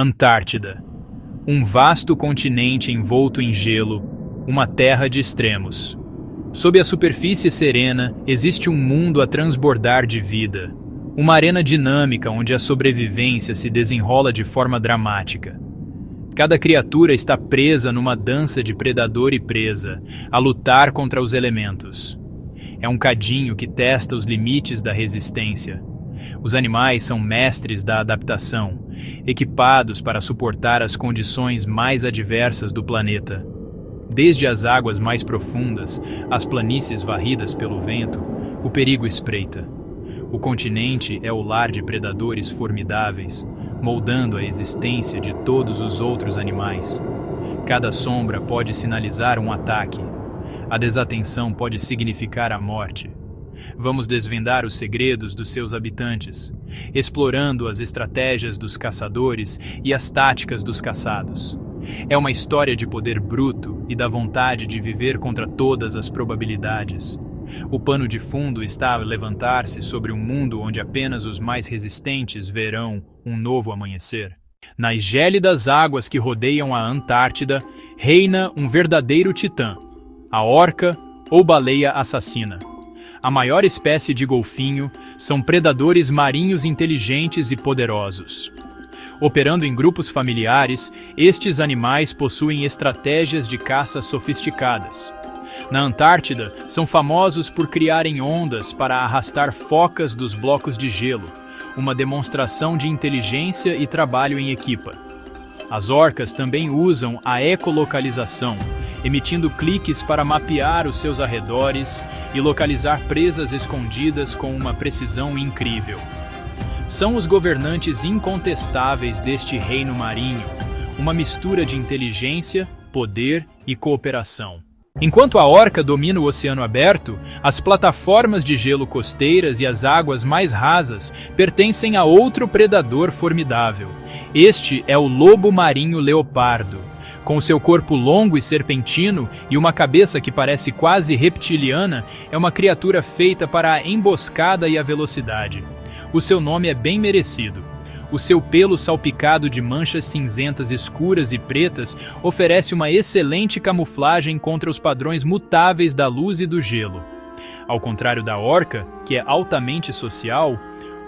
Antártida. Um vasto continente envolto em gelo, uma terra de extremos. Sob a superfície serena, existe um mundo a transbordar de vida. Uma arena dinâmica onde a sobrevivência se desenrola de forma dramática. Cada criatura está presa numa dança de predador e presa, a lutar contra os elementos. É um cadinho que testa os limites da resistência. Os animais são mestres da adaptação, equipados para suportar as condições mais adversas do planeta. Desde as águas mais profundas, às planícies varridas pelo vento, o perigo espreita. O continente é o lar de predadores formidáveis, moldando a existência de todos os outros animais. Cada sombra pode sinalizar um ataque. A desatenção pode significar a morte. Vamos desvendar os segredos dos seus habitantes, explorando as estratégias dos caçadores e as táticas dos caçados. É uma história de poder bruto e da vontade de viver contra todas as probabilidades. O pano de fundo está a levantar-se sobre um mundo onde apenas os mais resistentes verão um novo amanhecer. Nas gélidas águas que rodeiam a Antártida, reina um verdadeiro titã, a orca ou baleia assassina. A maior espécie de golfinho são predadores marinhos inteligentes e poderosos. Operando em grupos familiares, estes animais possuem estratégias de caça sofisticadas. Na Antártida, são famosos por criarem ondas para arrastar focas dos blocos de gelo, uma demonstração de inteligência e trabalho em equipa. As orcas também usam a ecolocalização, emitindo cliques para mapear os seus arredores e localizar presas escondidas com uma precisão incrível. São os governantes incontestáveis deste reino marinho, uma mistura de inteligência, poder e cooperação. Enquanto a orca domina o oceano aberto, as plataformas de gelo costeiras e as águas mais rasas pertencem a outro predador formidável. Este é o lobo marinho leopardo. Com seu corpo longo e serpentino e uma cabeça que parece quase reptiliana, é uma criatura feita para a emboscada e a velocidade. O seu nome é bem merecido. O seu pelo salpicado de manchas cinzentas escuras e pretas oferece uma excelente camuflagem contra os padrões mutáveis da luz e do gelo. Ao contrário da orca, que é altamente social,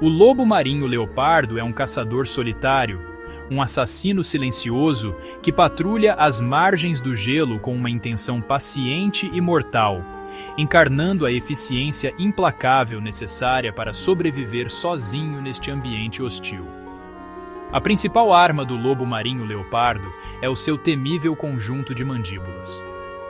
o lobo marinho leopardo é um caçador solitário, um assassino silencioso que patrulha as margens do gelo com uma intenção paciente e mortal, encarnando a eficiência implacável necessária para sobreviver sozinho neste ambiente hostil. A principal arma do lobo marinho leopardo é o seu temível conjunto de mandíbulas.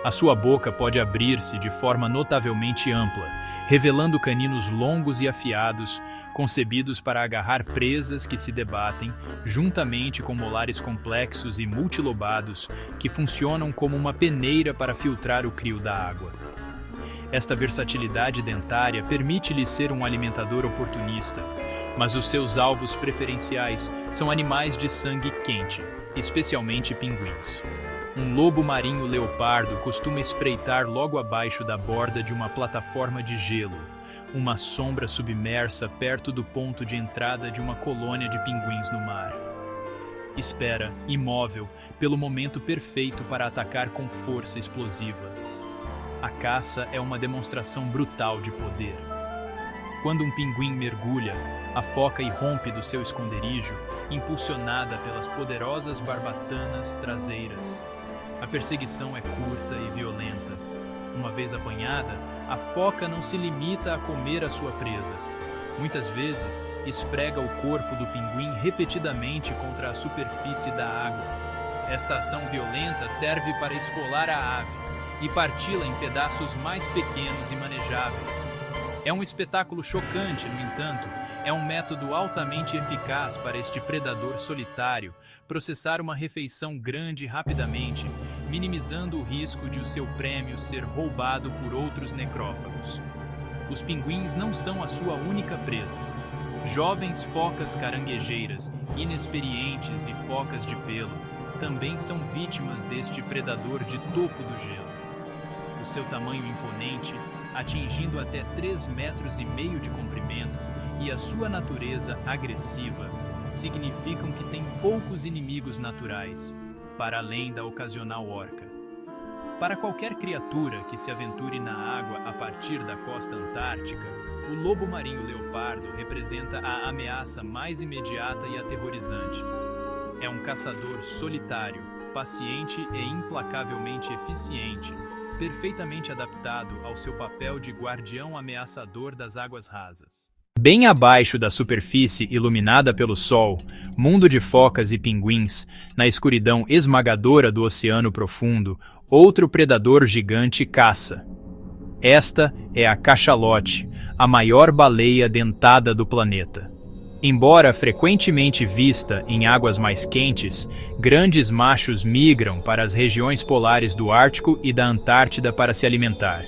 A sua boca pode abrir-se de forma notavelmente ampla, revelando caninos longos e afiados, concebidos para agarrar presas que se debatem, juntamente com molares complexos e multilobados que funcionam como uma peneira para filtrar o crio da água. Esta versatilidade dentária permite-lhe ser um alimentador oportunista, mas os seus alvos preferenciais são animais de sangue quente, especialmente pinguins. Um lobo marinho leopardo costuma espreitar logo abaixo da borda de uma plataforma de gelo, uma sombra submersa perto do ponto de entrada de uma colônia de pinguins no mar. Espera, imóvel, pelo momento perfeito para atacar com força explosiva. A caça é uma demonstração brutal de poder. Quando um pinguim mergulha, a foca irrompe do seu esconderijo, impulsionada pelas poderosas barbatanas traseiras. A perseguição é curta e violenta. Uma vez apanhada, a foca não se limita a comer a sua presa. Muitas vezes, esfrega o corpo do pinguim repetidamente contra a superfície da água. Esta ação violenta serve para esfolar a ave e parti-la em pedaços mais pequenos e manejáveis. É um espetáculo chocante, no entanto, é um método altamente eficaz para este predador solitário processar uma refeição grande rapidamente, minimizando o risco de o seu prêmio ser roubado por outros necrófagos. Os pinguins não são a sua única presa. Jovens focas caranguejeiras, inexperientes e focas de pelo também são vítimas deste predador de topo do gelo. O seu tamanho imponente, atingindo até 3,5 metros de comprimento, e a sua natureza agressiva significam que tem poucos inimigos naturais, para além da ocasional orca. Para qualquer criatura que se aventure na água a partir da costa antártica, o lobo marinho leopardo representa a ameaça mais imediata e aterrorizante. É um caçador solitário, paciente e implacavelmente eficiente, perfeitamente adaptado ao seu papel de guardião ameaçador das águas rasas. Bem abaixo da superfície iluminada pelo sol, mundo de focas e pinguins, na escuridão esmagadora do oceano profundo, outro predador gigante caça. Esta é a cachalote, a maior baleia dentada do planeta. Embora frequentemente vista em águas mais quentes, grandes machos migram para as regiões polares do Ártico e da Antártida para se alimentar.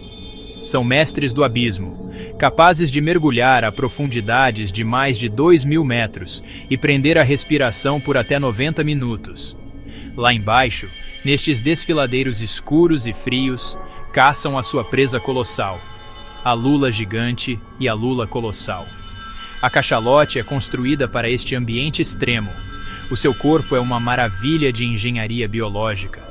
São mestres do abismo, capazes de mergulhar a profundidades de mais de 2.000 metros e prender a respiração por até 90 minutos. Lá embaixo, nestes desfiladeiros escuros e frios, caçam a sua presa colossal, a lula gigante e a lula colossal. A cachalote é construída para este ambiente extremo. O seu corpo é uma maravilha de engenharia biológica.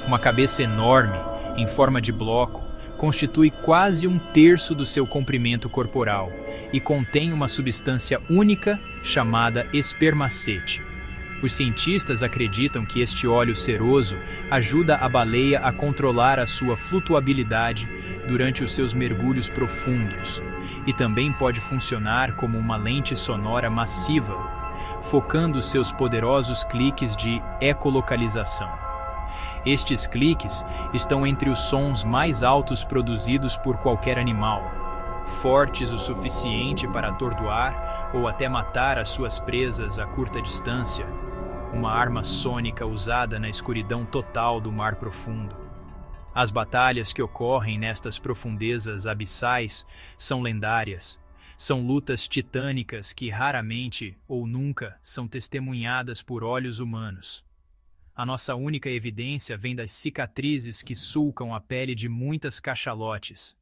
Uma cabeça enorme, em forma de bloco, constitui quase 1/3 do seu comprimento corporal e contém uma substância única chamada espermacete. Os cientistas acreditam que este óleo ceroso ajuda a baleia a controlar a sua flutuabilidade durante os seus mergulhos profundos e também pode funcionar como uma lente sonora massiva, focando seus poderosos cliques de ecolocalização. Estes cliques estão entre os sons mais altos produzidos por qualquer animal, fortes o suficiente para atordoar ou até matar as suas presas a curta distância, uma arma sônica usada na escuridão total do mar profundo. As batalhas que ocorrem nestas profundezas abissais são lendárias. São lutas titânicas que raramente ou nunca são testemunhadas por olhos humanos. A nossa única evidência vem das cicatrizes que sulcam a pele de muitas cachalotes.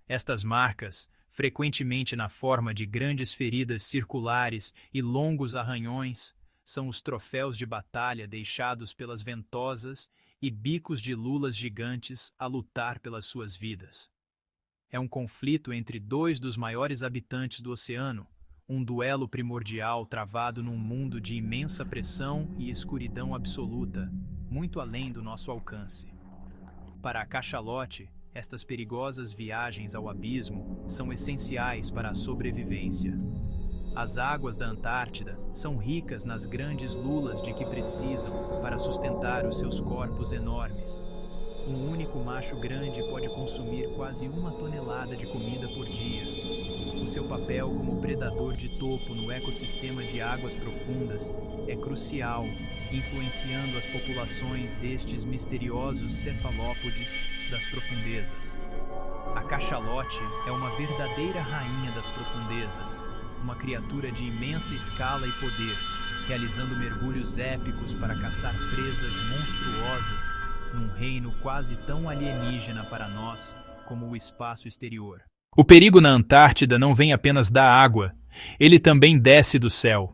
Estas marcas, frequentemente na forma de grandes feridas circulares e longos arranhões, são os troféus de batalha deixados pelas ventosas e bicos de lulas gigantes a lutar pelas suas vidas. É um conflito entre dois dos maiores habitantes do oceano, um duelo primordial travado num mundo de imensa pressão e escuridão absoluta, muito além do nosso alcance. Para a cachalote, estas perigosas viagens ao abismo são essenciais para a sobrevivência. As águas da Antártida são ricas nas grandes lulas de que precisam para sustentar os seus corpos enormes. Um único macho grande pode consumir quase 1 tonelada de comida por dia. O seu papel como predador de topo no ecossistema de águas profundas é crucial, influenciando as populações destes misteriosos cefalópodes das profundezas. A cachalote é uma verdadeira rainha das profundezas, uma criatura de imensa escala e poder, realizando mergulhos épicos para caçar presas monstruosas num reino quase tão alienígena para nós como o espaço exterior. O perigo na Antártida não vem apenas da água, ele também desce do céu.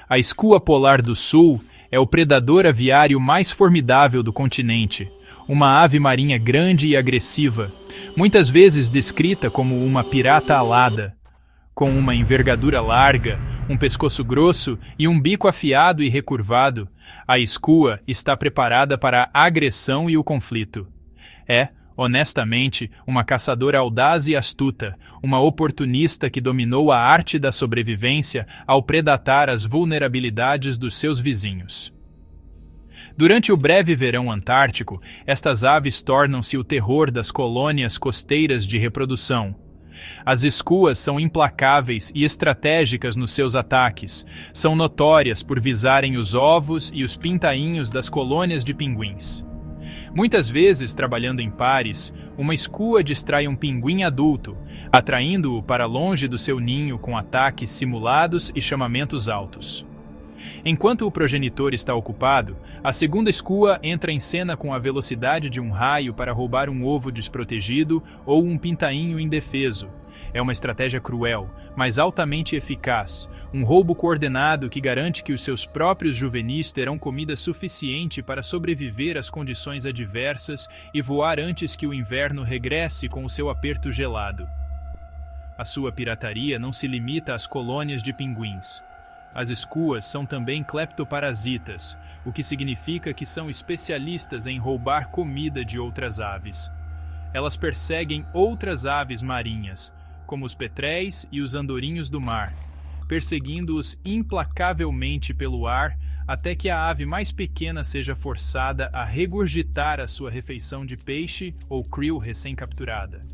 A escua polar do sul é o predador aviário mais formidável do continente, uma ave marinha grande e agressiva, muitas vezes descrita como uma pirata alada. Com uma envergadura larga, um pescoço grosso e um bico afiado e recurvado, a escua está preparada para a agressão e o conflito. É, honestamente, uma caçadora audaz e astuta, uma oportunista que dominou a arte da sobrevivência ao predatar as vulnerabilidades dos seus vizinhos. Durante o breve verão antártico, estas aves tornam-se o terror das colônias costeiras de reprodução. As escuas são implacáveis e estratégicas nos seus ataques. São notórias por visarem os ovos e os pintainhos das colônias de pinguins. Muitas vezes, trabalhando em pares, uma escua distrai um pinguim adulto, atraindo-o para longe do seu ninho com ataques simulados e chamamentos altos. Enquanto o progenitor está ocupado, a segunda escua entra em cena com a velocidade de um raio para roubar um ovo desprotegido ou um pintainho indefeso, É uma estratégia cruel, mas altamente eficaz, um roubo coordenado que garante que os seus próprios juvenis terão comida suficiente para sobreviver às condições adversas e voar antes que o inverno regresse com o seu aperto gelado. A sua pirataria não se limita às colônias de pinguins. As escuas são também cleptoparasitas, o que significa que são especialistas em roubar comida de outras aves. Elas perseguem outras aves marinhas, como os petréis e os andorinhos do mar, perseguindo-os implacavelmente pelo ar até que a ave mais pequena seja forçada a regurgitar a sua refeição de peixe ou krill recém-capturada.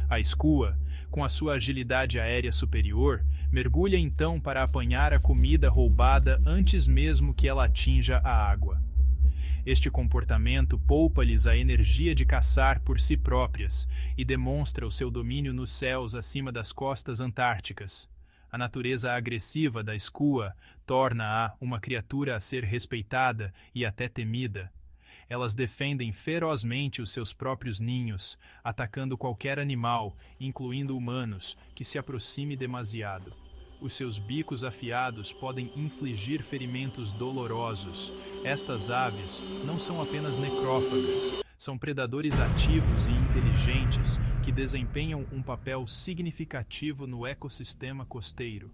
A escua, com a sua agilidade aérea superior, mergulha então para apanhar a comida roubada antes mesmo que ela atinja a água. Este comportamento poupa-lhes a energia de caçar por si próprias e demonstra o seu domínio nos céus acima das costas antárticas. A natureza agressiva da escua torna-a uma criatura a ser respeitada e até temida. Elas defendem ferozmente os seus próprios ninhos, atacando qualquer animal, incluindo humanos, que se aproxime demasiado. Os seus bicos afiados podem infligir ferimentos dolorosos. Estas aves não são apenas necrófagas, são predadores ativos e inteligentes que desempenham um papel significativo no ecossistema costeiro.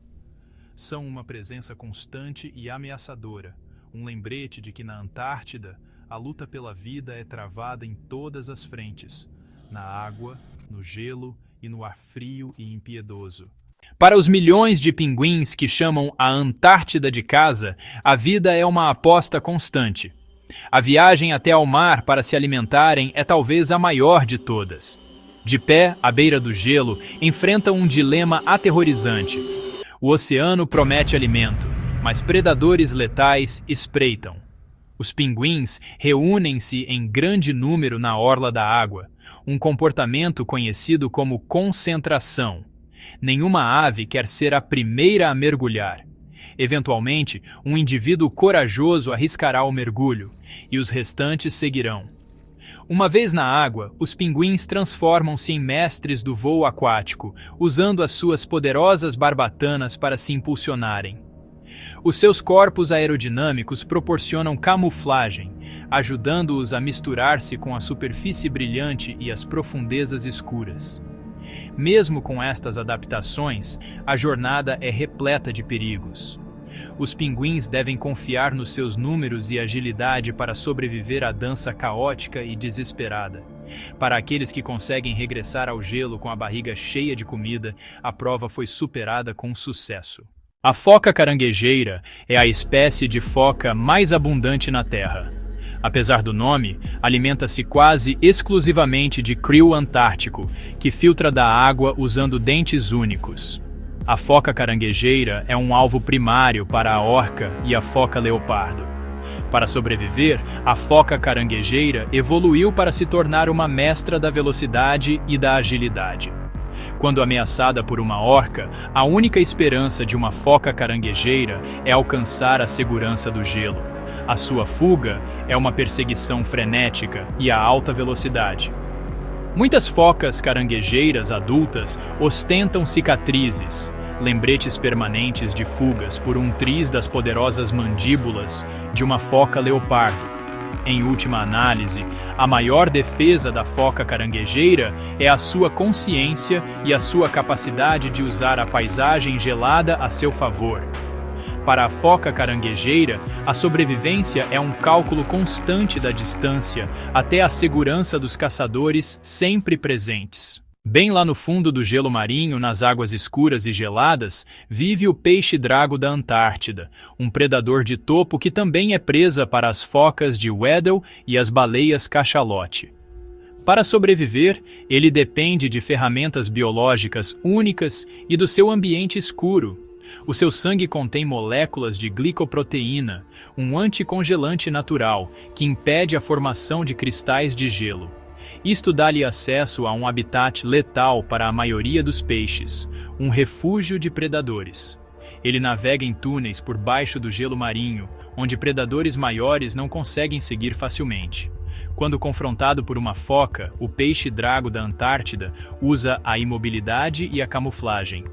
São uma presença constante e ameaçadora, um lembrete de que na Antártida a luta pela vida é travada em todas as frentes, na água, no gelo e no ar frio e impiedoso. Para os milhões de pinguins que chamam a Antártida de casa, a vida é uma aposta constante. A viagem até ao mar para se alimentarem é talvez a maior de todas. De pé, à beira do gelo, enfrentam um dilema aterrorizante. O oceano promete alimento, mas predadores letais espreitam. Os pinguins reúnem-se em grande número na orla da água, um comportamento conhecido como concentração. Nenhuma ave quer ser a primeira a mergulhar. Eventualmente, um indivíduo corajoso arriscará o mergulho, e os restantes seguirão. Uma vez na água, os pinguins transformam-se em mestres do voo aquático, usando as suas poderosas barbatanas para se impulsionarem. Os seus corpos aerodinâmicos proporcionam camuflagem, ajudando-os a misturar-se com a superfície brilhante e as profundezas escuras. Mesmo com estas adaptações, a jornada é repleta de perigos. Os pinguins devem confiar nos seus números e agilidade para sobreviver à dança caótica e desesperada. Para aqueles que conseguem regressar ao gelo com a barriga cheia de comida, a prova foi superada com sucesso. A foca caranguejeira é a espécie de foca mais abundante na Terra. Apesar do nome, alimenta-se quase exclusivamente de krill antártico, que filtra da água usando dentes únicos. A foca caranguejeira é um alvo primário para a orca e a foca leopardo. Para sobreviver, a foca caranguejeira evoluiu para se tornar uma mestra da velocidade e da agilidade. Quando ameaçada por uma orca, a única esperança de uma foca caranguejeira é alcançar a segurança do gelo. A sua fuga é uma perseguição frenética e a alta velocidade. Muitas focas caranguejeiras adultas ostentam cicatrizes, lembretes permanentes de fugas por um triz das poderosas mandíbulas de uma foca leopardo. Em última análise, a maior defesa da foca caranguejeira é a sua consciência e a sua capacidade de usar a paisagem gelada a seu favor. Para a foca caranguejeira, a sobrevivência é um cálculo constante da distância até a segurança dos caçadores sempre presentes. Bem lá no fundo do gelo marinho, nas águas escuras e geladas, vive o peixe-drago da Antártida, um predador de topo que também é presa para as focas de Weddell e as baleias cachalote. Para sobreviver, ele depende de ferramentas biológicas únicas e do seu ambiente escuro. O seu sangue contém moléculas de glicoproteína, um anticongelante natural que impede a formação de cristais de gelo. Isto dá-lhe acesso a um habitat letal para a maioria dos peixes, um refúgio de predadores. Ele navega em túneis por baixo do gelo marinho, onde predadores maiores não conseguem seguir facilmente. Quando confrontado por uma foca, o peixe-drago da Antártida usa a imobilidade e a camuflagem.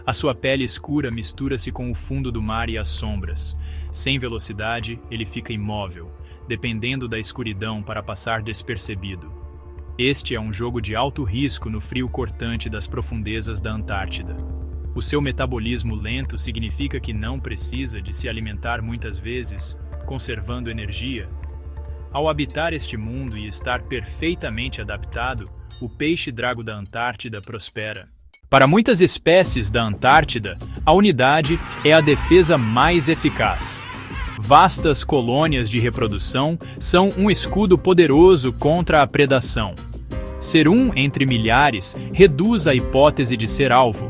A sua pele escura mistura-se com o fundo do mar e as sombras. Sem velocidade, ele fica imóvel, dependendo da escuridão para passar despercebido. Este é um jogo de alto risco no frio cortante das profundezas da Antártida. O seu metabolismo lento significa que não precisa de se alimentar muitas vezes, conservando energia. Ao habitar este mundo e estar perfeitamente adaptado, o peixe-drago da Antártida prospera. Para muitas espécies da Antártida, a unidade é a defesa mais eficaz. Vastas colônias de reprodução são um escudo poderoso contra a predação. Ser um entre milhares reduz a hipótese de ser alvo.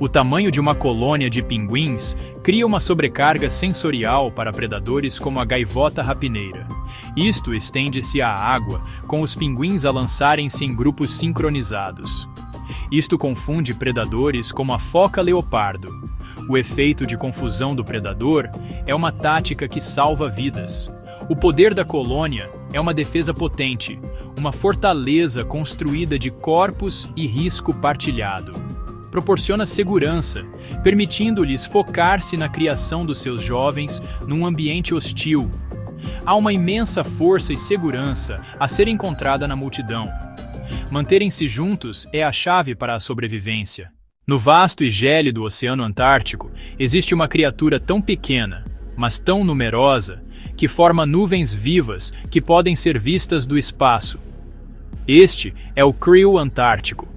O tamanho de uma colônia de pinguins cria uma sobrecarga sensorial para predadores como a gaivota rapineira. Isto estende-se à água, com os pinguins a lançarem-se em grupos sincronizados. Isto confunde predadores como a foca leopardo. O efeito de confusão do predador é uma tática que salva vidas. O poder da colônia é uma defesa potente, uma fortaleza construída de corpos e risco partilhado. Proporciona segurança, permitindo-lhes focar-se na criação dos seus jovens num ambiente hostil. Há uma imensa força e segurança a ser encontrada na multidão. Manterem-se juntos é a chave para a sobrevivência. No vasto e gélido Oceano Antártico, existe uma criatura tão pequena, mas tão numerosa, que forma nuvens vivas que podem ser vistas do espaço. Este é o krill antártico.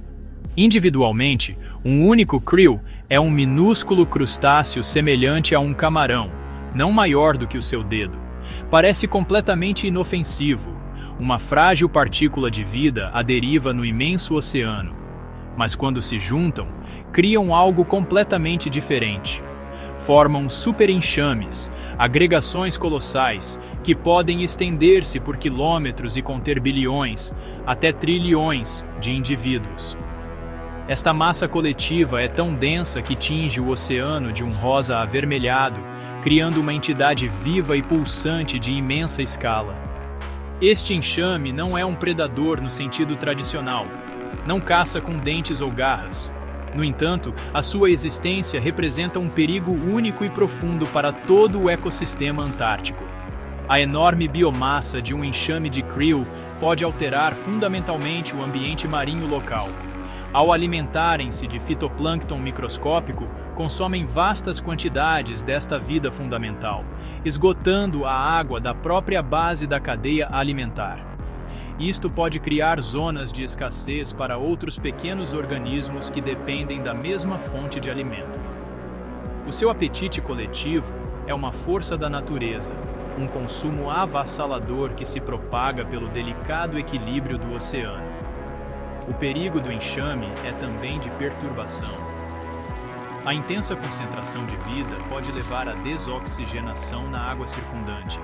Individualmente, um único krill é um minúsculo crustáceo semelhante a um camarão, não maior do que o seu dedo. Parece completamente inofensivo, uma frágil partícula de vida à deriva no imenso oceano. Mas quando se juntam, criam algo completamente diferente. Formam superenxames, agregações colossais, que podem estender-se por quilômetros e conter bilhões, até trilhões, de indivíduos. Esta massa coletiva é tão densa que tinge o oceano de um rosa avermelhado, criando uma entidade viva e pulsante de imensa escala. Este enxame não é um predador no sentido tradicional. Não caça com dentes ou garras. No entanto, a sua existência representa um perigo único e profundo para todo o ecossistema antártico. A enorme biomassa de um enxame de krill pode alterar fundamentalmente o ambiente marinho local. Ao alimentarem-se de fitoplâncton microscópico, consomem vastas quantidades desta vida fundamental, esgotando a água da própria base da cadeia alimentar. Isto pode criar zonas de escassez para outros pequenos organismos que dependem da mesma fonte de alimento. O seu apetite coletivo é uma força da natureza, um consumo avassalador que se propaga pelo delicado equilíbrio do oceano. O perigo do enxame é também de perturbação. A intensa concentração de vida pode levar à desoxigenação na água circundante.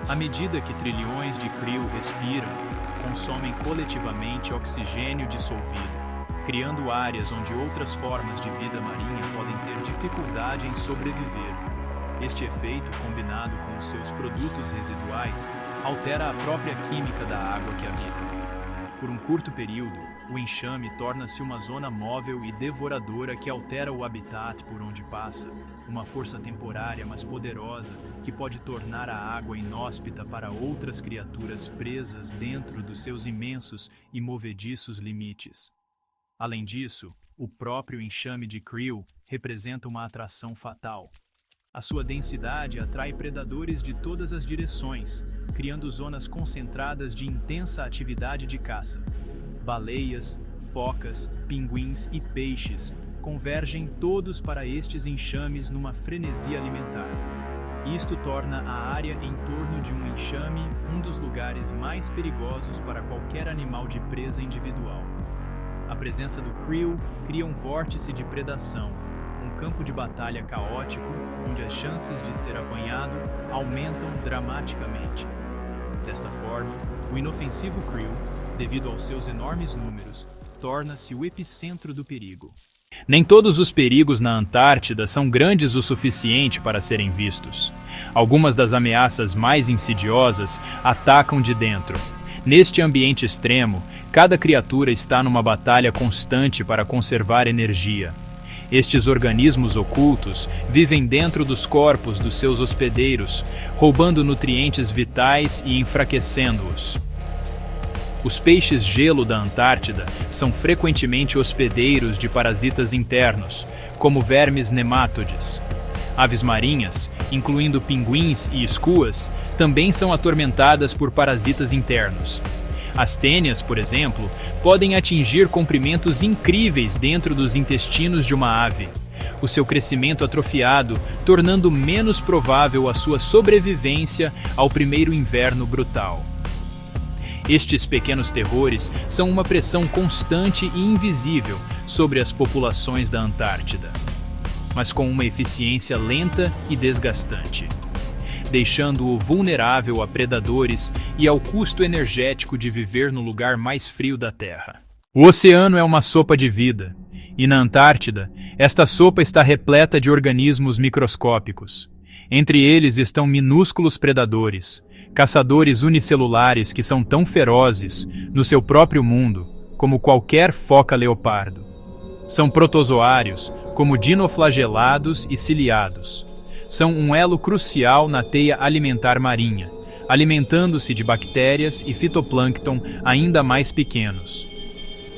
À medida que trilhões de krill respiram, consomem coletivamente oxigênio dissolvido, criando áreas onde outras formas de vida marinha podem ter dificuldade em sobreviver. Este efeito, combinado com os seus produtos residuais, altera a própria química da água que habitam. Por um curto período, o enxame torna-se uma zona móvel e devoradora que altera o habitat por onde passa, uma força temporária mas poderosa que pode tornar a água inóspita para outras criaturas presas dentro dos seus imensos e movediços limites. Além disso, o próprio enxame de krill representa uma atração fatal. A sua densidade atrai predadores de todas as direções, criando zonas concentradas de intensa atividade de caça. Baleias, focas, pinguins e peixes convergem todos para estes enxames numa frenesi alimentar. Isto torna a área em torno de um enxame um dos lugares mais perigosos para qualquer animal de presa individual. A presença do krill cria um vórtice de predação, um campo de batalha caótico onde as chances de ser apanhado aumentam dramaticamente. Desta forma, o inofensivo krill, devido aos seus enormes números, torna-se o epicentro do perigo. Nem todos os perigos na Antártida são grandes o suficiente para serem vistos. Algumas das ameaças mais insidiosas atacam de dentro. Neste ambiente extremo, cada criatura está numa batalha constante para conservar energia. Estes organismos ocultos vivem dentro dos corpos dos seus hospedeiros, roubando nutrientes vitais e enfraquecendo-os. Os peixes-gelo da Antártida são frequentemente hospedeiros de parasitas internos, como vermes nemátodes. Aves marinhas, incluindo pinguins e escuas, também são atormentadas por parasitas internos. As tênias, por exemplo, podem atingir comprimentos incríveis dentro dos intestinos de uma ave, o seu crescimento atrofiado tornando menos provável a sua sobrevivência ao primeiro inverno brutal. Estes pequenos terrores são uma pressão constante e invisível sobre as populações da Antártida, mas com uma eficiência lenta e desgastante, deixando-o vulnerável a predadores e ao custo energético de viver no lugar mais frio da Terra. O oceano é uma sopa de vida, e na Antártida, esta sopa está repleta de organismos microscópicos. Entre eles estão minúsculos predadores, caçadores unicelulares que são tão ferozes no seu próprio mundo como qualquer foca leopardo. São protozoários, como dinoflagelados e ciliados. São um elo crucial na teia alimentar marinha, alimentando-se de bactérias e fitoplâncton ainda mais pequenos.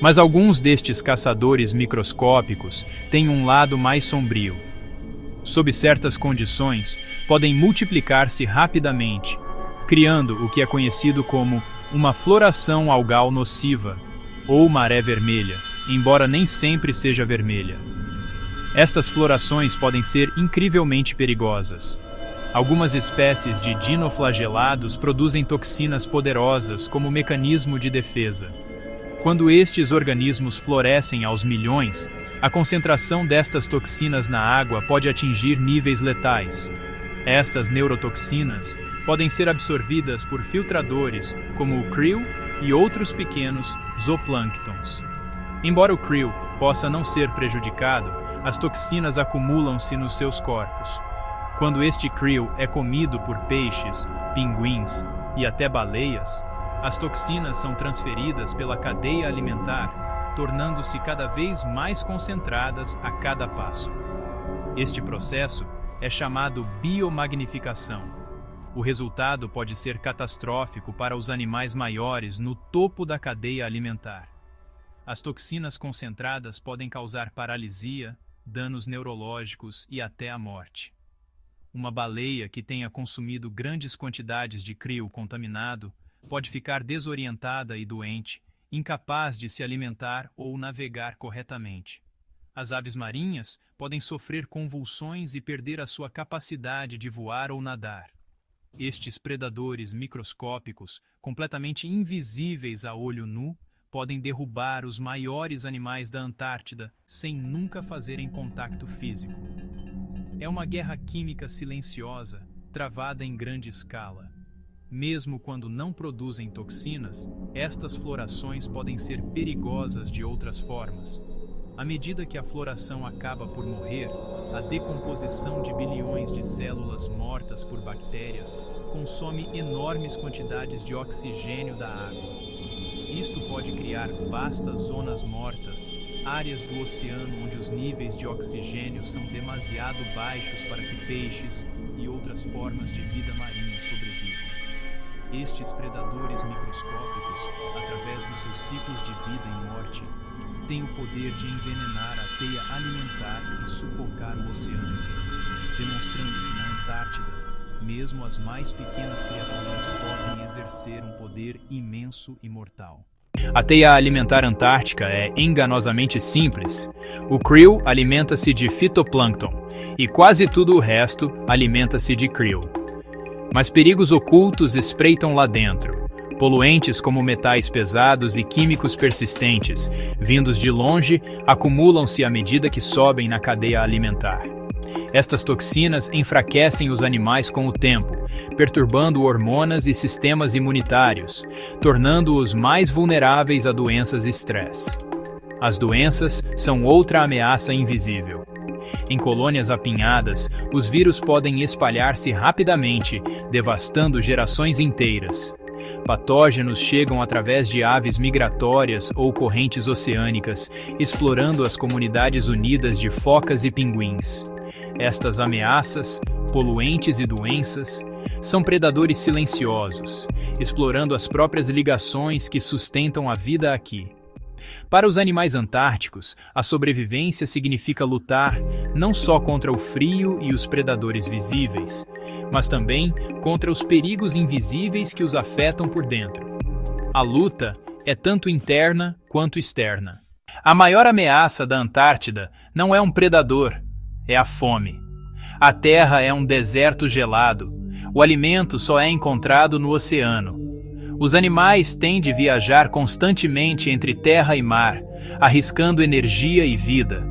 Mas alguns destes caçadores microscópicos têm um lado mais sombrio. Sob certas condições, podem multiplicar-se rapidamente, criando o que é conhecido como uma floração algal nociva, ou maré vermelha, embora nem sempre seja vermelha. Estas florações podem ser incrivelmente perigosas. Algumas espécies de dinoflagelados produzem toxinas poderosas como mecanismo de defesa. Quando estes organismos florescem aos milhões, a concentração destas toxinas na água pode atingir níveis letais. Estas neurotoxinas podem ser absorvidas por filtradores como o krill e outros pequenos zooplânctons. Embora o krill possa não ser prejudicado, as toxinas acumulam-se nos seus corpos. Quando este krill é comido por peixes, pinguins e até baleias, as toxinas são transferidas pela cadeia alimentar, tornando-se cada vez mais concentradas a cada passo. Este processo é chamado biomagnificação. O resultado pode ser catastrófico para os animais maiores no topo da cadeia alimentar. As toxinas concentradas podem causar paralisia, danos neurológicos e até a morte. Uma baleia que tenha consumido grandes quantidades de krill contaminado pode ficar desorientada e doente, incapaz de se alimentar ou navegar corretamente. As aves marinhas podem sofrer convulsões e perder a sua capacidade de voar ou nadar. Estes predadores microscópicos, completamente invisíveis a olho nu, podem derrubar os maiores animais da Antártida sem nunca fazerem contato físico. É uma guerra química silenciosa, travada em grande escala. Mesmo quando não produzem toxinas, estas florações podem ser perigosas de outras formas. À medida que a floração acaba por morrer, a decomposição de bilhões de células mortas por bactérias consome enormes quantidades de oxigênio da água. Isto pode criar vastas zonas mortas, áreas do oceano onde os níveis de oxigênio são demasiado baixos para que peixes e outras formas de vida marinha sobrevivam. Estes predadores microscópicos, através dos seus ciclos de vida e morte, têm o poder de envenenar a teia alimentar e sufocar o oceano, demonstrando que na Antártida, mesmo as mais pequenas criaturas podem exercer um poder imenso e mortal. A teia alimentar antártica é enganosamente simples. O krill alimenta-se de fitoplâncton e quase tudo o resto alimenta-se de krill. Mas perigos ocultos espreitam lá dentro. Poluentes como metais pesados e químicos persistentes, vindos de longe, acumulam-se à medida que sobem na cadeia alimentar. Estas toxinas enfraquecem os animais com o tempo, perturbando hormonas e sistemas imunitários, tornando-os mais vulneráveis a doenças e estresse. As doenças são outra ameaça invisível. Em colônias apinhadas, os vírus podem espalhar-se rapidamente, devastando gerações inteiras. Patógenos chegam através de aves migratórias ou correntes oceânicas, explorando as comunidades unidas de focas e pinguins. Estas ameaças, poluentes e doenças, são predadores silenciosos, explorando as próprias ligações que sustentam a vida aqui. Para os animais antárticos, a sobrevivência significa lutar não só contra o frio e os predadores visíveis, mas também contra os perigos invisíveis que os afetam por dentro. A luta é tanto interna quanto externa. A maior ameaça da Antártida não é um predador, é a fome. A terra é um deserto gelado. O alimento só é encontrado no oceano. Os animais têm de viajar constantemente entre terra e mar, arriscando energia e vida.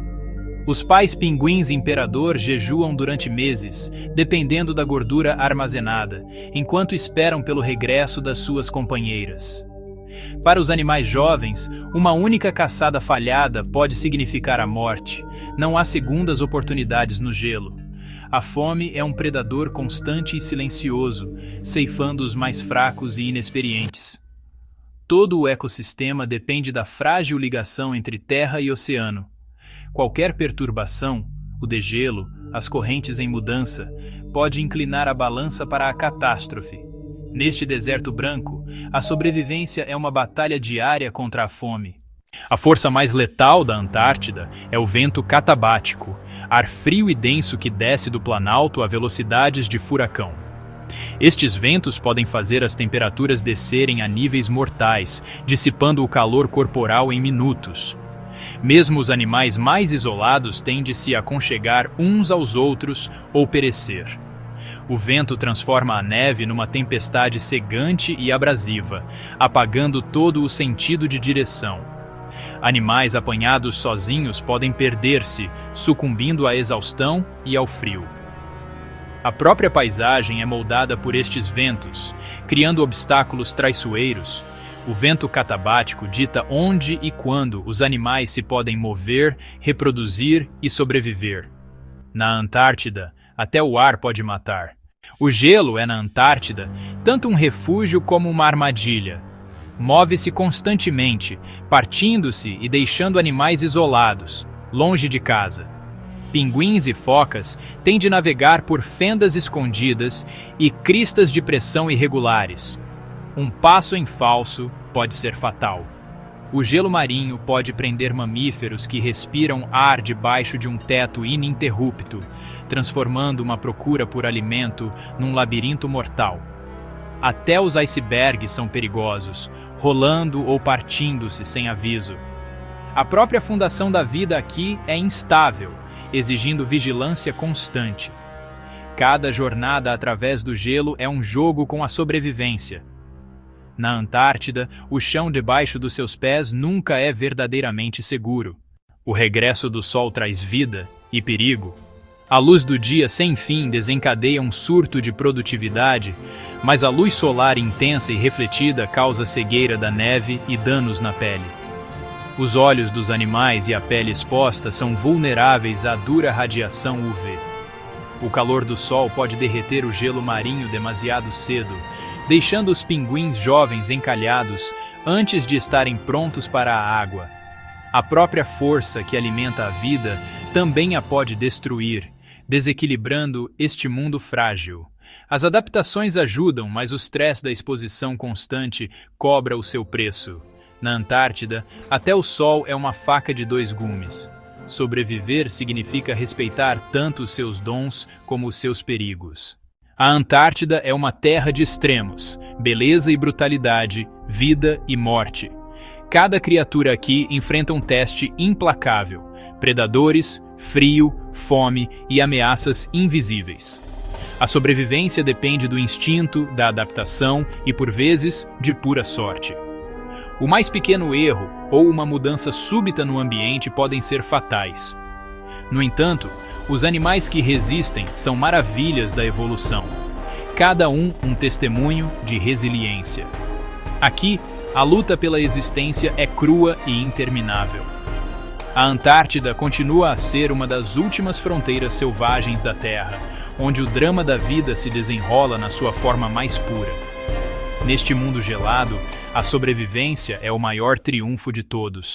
Os pais pinguins imperador jejuam durante meses, dependendo da gordura armazenada, enquanto esperam pelo regresso das suas companheiras. Para os animais jovens, uma única caçada falhada pode significar a morte. Não há segundas oportunidades no gelo. A fome é um predador constante e silencioso, ceifando os mais fracos e inexperientes. Todo o ecossistema depende da frágil ligação entre terra e oceano. Qualquer perturbação, o degelo, as correntes em mudança, pode inclinar a balança para a catástrofe. Neste deserto branco, a sobrevivência é uma batalha diária contra a fome. A força mais letal da Antártida é o vento catabático, ar frio e denso que desce do planalto a velocidades de furacão. Estes ventos podem fazer as temperaturas descerem a níveis mortais, dissipando o calor corporal em minutos. Mesmo os animais mais isolados têm de se aconchegar uns aos outros ou perecer. O vento transforma a neve numa tempestade cegante e abrasiva, apagando todo o sentido de direção. Animais apanhados sozinhos podem perder-se, sucumbindo à exaustão e ao frio. A própria paisagem é moldada por estes ventos, criando obstáculos traiçoeiros. O vento catabático dita onde e quando os animais se podem mover, reproduzir e sobreviver. Na Antártida, até o ar pode matar. O gelo é na Antártida tanto um refúgio como uma armadilha. Move-se constantemente, partindo-se e deixando animais isolados, longe de casa. Pinguins e focas têm de navegar por fendas escondidas e cristas de pressão irregulares. Um passo em falso pode ser fatal. O gelo marinho pode prender mamíferos que respiram ar debaixo de um teto ininterrupto, transformando uma procura por alimento num labirinto mortal. Até os icebergs são perigosos, rolando ou partindo-se sem aviso. A própria fundação da vida aqui é instável, exigindo vigilância constante. Cada jornada através do gelo é um jogo com a sobrevivência. Na Antártida, o chão debaixo dos seus pés nunca é verdadeiramente seguro. O regresso do sol traz vida e perigo. A luz do dia sem fim desencadeia um surto de produtividade, mas a luz solar intensa e refletida causa cegueira da neve e danos na pele. Os olhos dos animais e a pele exposta são vulneráveis à dura radiação UV. O calor do sol pode derreter o gelo marinho demasiado cedo, deixando os pinguins jovens encalhados antes de estarem prontos para a água. A própria força que alimenta a vida também a pode destruir, desequilibrando este mundo frágil. As adaptações ajudam, mas o estresse da exposição constante cobra o seu preço. Na Antártida, até o sol é uma faca de dois gumes. Sobreviver significa respeitar tanto os seus dons como os seus perigos. A Antártida é uma terra de extremos, beleza e brutalidade, vida e morte. Cada criatura aqui enfrenta um teste implacável: predadores, frio, fome e ameaças invisíveis. A sobrevivência depende do instinto, da adaptação e, por vezes, de pura sorte. O mais pequeno erro ou uma mudança súbita no ambiente podem ser fatais. No entanto, os animais que resistem são maravilhas da evolução. Cada um testemunho de resiliência. Aqui, a luta pela existência é crua e interminável. A Antártida continua a ser uma das últimas fronteiras selvagens da Terra, onde o drama da vida se desenrola na sua forma mais pura. Neste mundo gelado, a sobrevivência é o maior triunfo de todos.